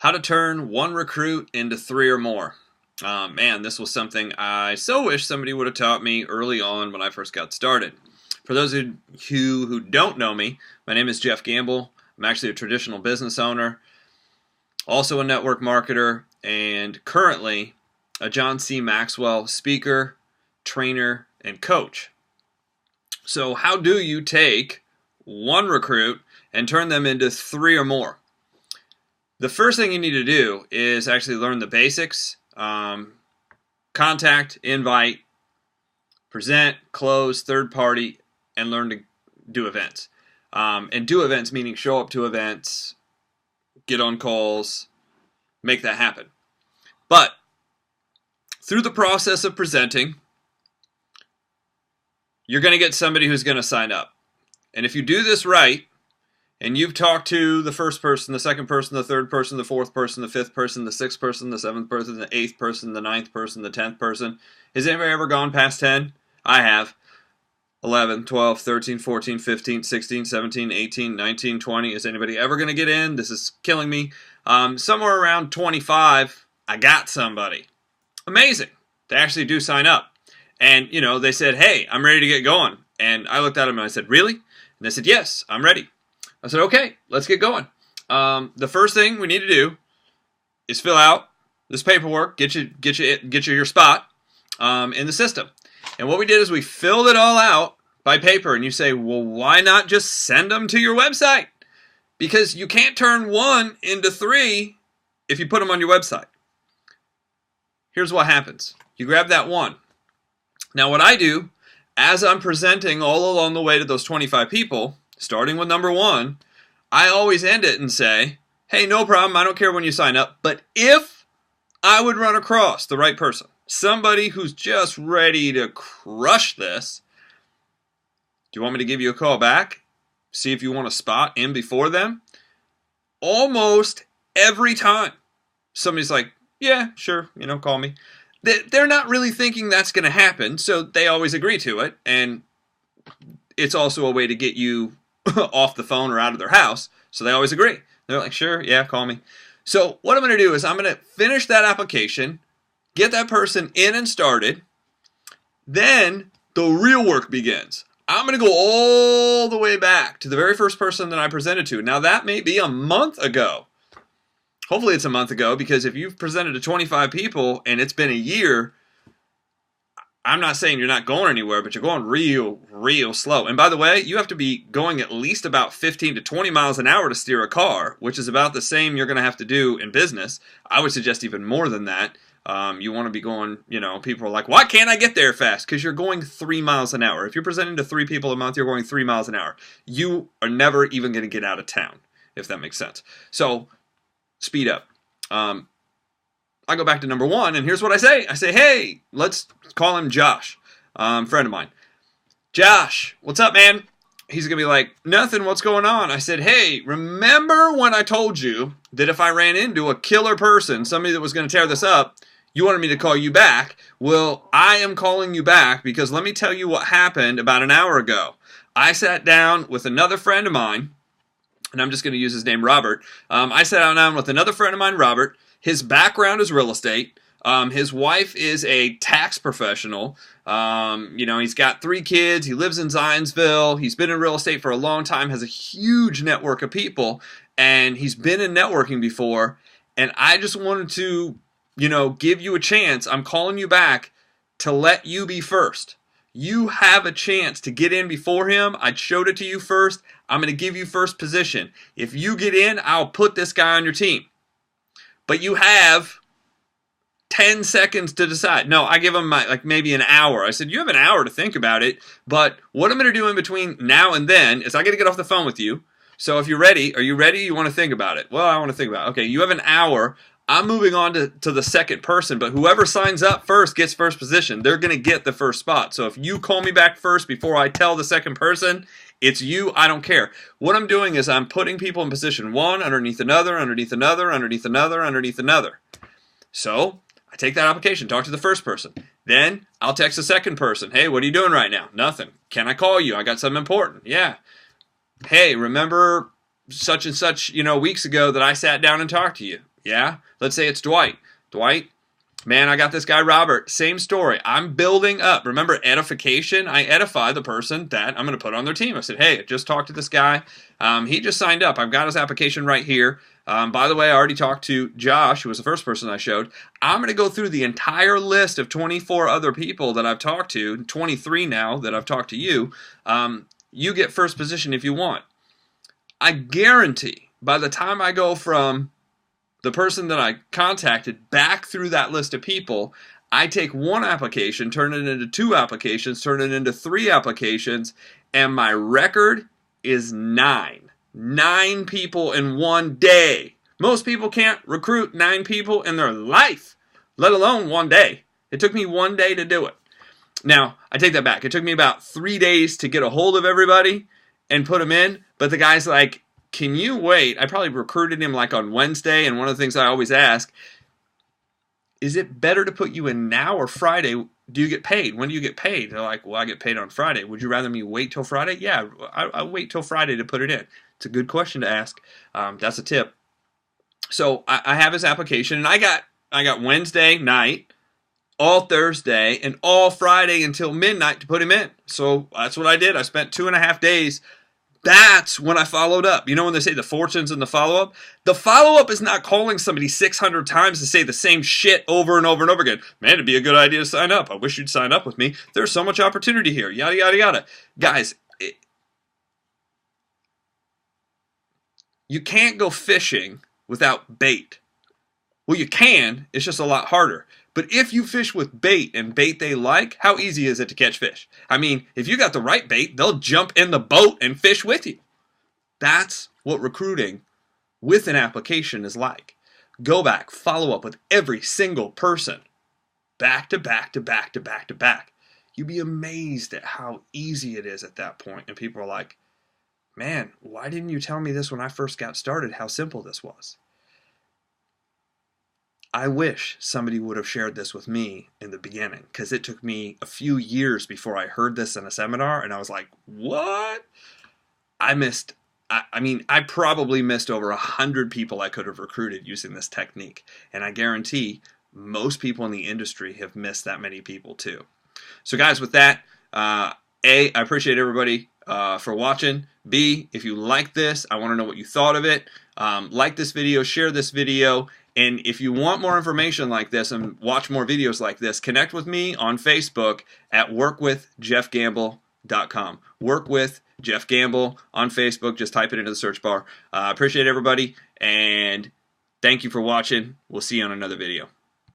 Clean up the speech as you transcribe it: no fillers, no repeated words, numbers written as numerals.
How to turn one recruit into three or more. Man, this was something I so wish somebody would have taught me early on when I first got started. For those who don't know me, my name is Jeff Gamble. I'm actually a traditional business owner, also a network marketer, and currently a John C. Maxwell speaker, trainer, and coach. So how do you take one recruit and turn them into three or more? The first thing you need to do is actually learn the basics. Contact, invite, present, close, third party, and learn to do events. And do events meaning show up to events, get on calls, make that happen. But through the process of presenting, you're going to get somebody who's going to sign up. And if you do this right, and you've talked to the first person, the second person, the third person, the fourth person, the fifth person, the sixth person, the seventh person, the eighth person, the ninth person, the 10th person. Has anybody ever gone past 10? I have. 11, 12, 13, 14, 15, 16, 17, 18, 19, 20. Is anybody ever going to get in? This is killing me. Somewhere around 25, I got somebody. Amazing. They actually do sign up. And, they said, hey, I'm ready to get going. And I looked at them and I said, really? And they said, yes, I'm ready. I said, okay, let's get going. The first thing we need to do is fill out this paperwork, get you your spot in the system. And what we did is we filled it all out by paper. And you say, well, why not just send them to your website? Because you can't turn one into three if you put them on your website. Here's what happens. You grab that one. Now what I do, as I'm presenting all along the way to those 25 people, starting with number one, I always end it and say, hey, no problem, I don't care when you sign up, but if I would run across the right person, somebody who's just ready to crush this, do you want me to give you a call back? See if you want a spot in before them? Almost every time, somebody's like, yeah, sure, call me. They're not really thinking that's going to happen, so they always agree to it, and it's also a way to get you off the phone or out of their house, so they always agree. They're like, sure, yeah, call me. So what I'm going to do is I'm going to finish that application, get that person in and started, then the real work begins. I'm going to go all the way back to the very first person that I presented to. Now that may be a month ago. Hopefully it's a month ago, because if you've presented to 25 people and it's been a year, I'm not saying you're not going anywhere, but you're going real slow. And by the way, you have to be going at least about 15 to 20 miles an hour to steer a car, which is about the same you're going to have to do in business. I would suggest even more than that. You want to be going, people are like, why can't I get there fast? Because you're going 3 miles an hour. If you're presenting to 3 people a month, you're going 3 miles an hour. You are never even going to get out of town, if that makes sense. So speed up. I go back to number one, and here's what I say. I say, hey, let's call him Josh, friend of mine. Josh, what's up, man? He's going to be like, nothing, what's going on? I said, hey, remember when I told you that if I ran into a killer person, somebody that was going to tear this up, you wanted me to call you back? Well, I am calling you back because let me tell you what happened about an hour ago. I sat down with another friend of mine, and I'm just going to use his name, Robert. I sat down with another friend of mine, Robert. His background is real estate. His wife is a tax professional. He's got 3 kids. He lives in Zionsville. He's been in real estate for a long time, has a huge network of people, and he's been in networking before. And I just wanted to, give you a chance. I'm calling you back to let you be first. You have a chance to get in before him. I showed it to you first. I'm going to give you first position. If you get in, I'll put this guy on your team. But you have 10 seconds to decide. No, I give him maybe an hour. I said, you have an hour to think about it. But what I'm going to do in between now and then is I got to get off the phone with you. So if you're ready, are you ready? You want to think about it? Well, I want to think about it. Okay, you have an hour. I'm moving on to the second person. But whoever signs up first gets first position. They're going to get the first spot. So if you call me back first before I tell the second person, it's you. I don't care. What I'm doing is I'm putting people in position one, underneath another, underneath another, underneath another, underneath another. So I take that application, talk to the first person. Then I'll text the second person. Hey, what are you doing right now? Nothing. Can I call you? I got something important. Yeah. Hey, remember such and such, weeks ago that I sat down and talked to you? Yeah? Let's say it's Dwight. Dwight, man, I got this guy Robert. Same story. I'm building up. Remember edification? I edify the person that I'm going to put on their team. I said, hey, I just talked to this guy. He just signed up. I've got his application right here. By the way, I already talked to Josh, who was the first person I showed. I'm going to go through the entire list of 24 other people that I've talked to, 23 now that I've talked to you. You get first position if you want. I guarantee by the time I go from the person that I contacted back through that list of people, I take one application, turn it into 2 applications, turn it into 3 applications, and my record is 9. 9 people in one day. Most people can't recruit 9 people in their life, let alone one day. It took me 1 day to do it. Now, I take that back. It took me about 3 days to get a hold of everybody and put them in, but the guy's like, can you wait? I probably recruited him like on Wednesday, and one of the things I always ask, is it better to put you in now or Friday? Do you get paid? When do you get paid? They're like, well, I get paid on Friday. Would you rather me wait till Friday? Yeah, I'll wait till Friday to put it in. It's a good question to ask. That's a tip. So I have his application, and I got Wednesday night, all Thursday, and all Friday until midnight to put him in. So that's what I did. I spent 2.5 days. That's when I followed up. You know when they say the fortune's in the follow-up? The follow-up is not calling somebody 600 times to say the same shit over and over and over again. Man, it'd be a good idea to sign up. I wish you'd sign up with me. There's so much opportunity here. Yada, yada, yada. Guys, you can't go fishing without bait. Well, you can. It's just a lot harder. But if you fish with bait and bait they like, how easy is it to catch fish? I mean, if you got the right bait, they'll jump in the boat and fish with you. That's what recruiting with an application is like. Go back, follow up with every single person. Back to back to back to back to back. You'd be amazed at how easy it is at that point. And people are like, man, why didn't you tell me this when I first got started, how simple this was? I wish somebody would have shared this with me in the beginning, because it took me a few years before I heard this in a seminar, and I was like, what? I probably missed over 100 people I could have recruited using this technique, and I guarantee most people in the industry have missed that many people too. So guys, with that, A, I appreciate everybody for watching. B, if you like this, I want to know what you thought of it. Like this video, share this video. And if you want more information like this and watch more videos like this, connect with me on Facebook at WorkWithJeffGamble.com. WorkWith Jeff Gamble on Facebook. Just type it into the search bar. Appreciate everybody, and thank you for watching. We'll see you on another video.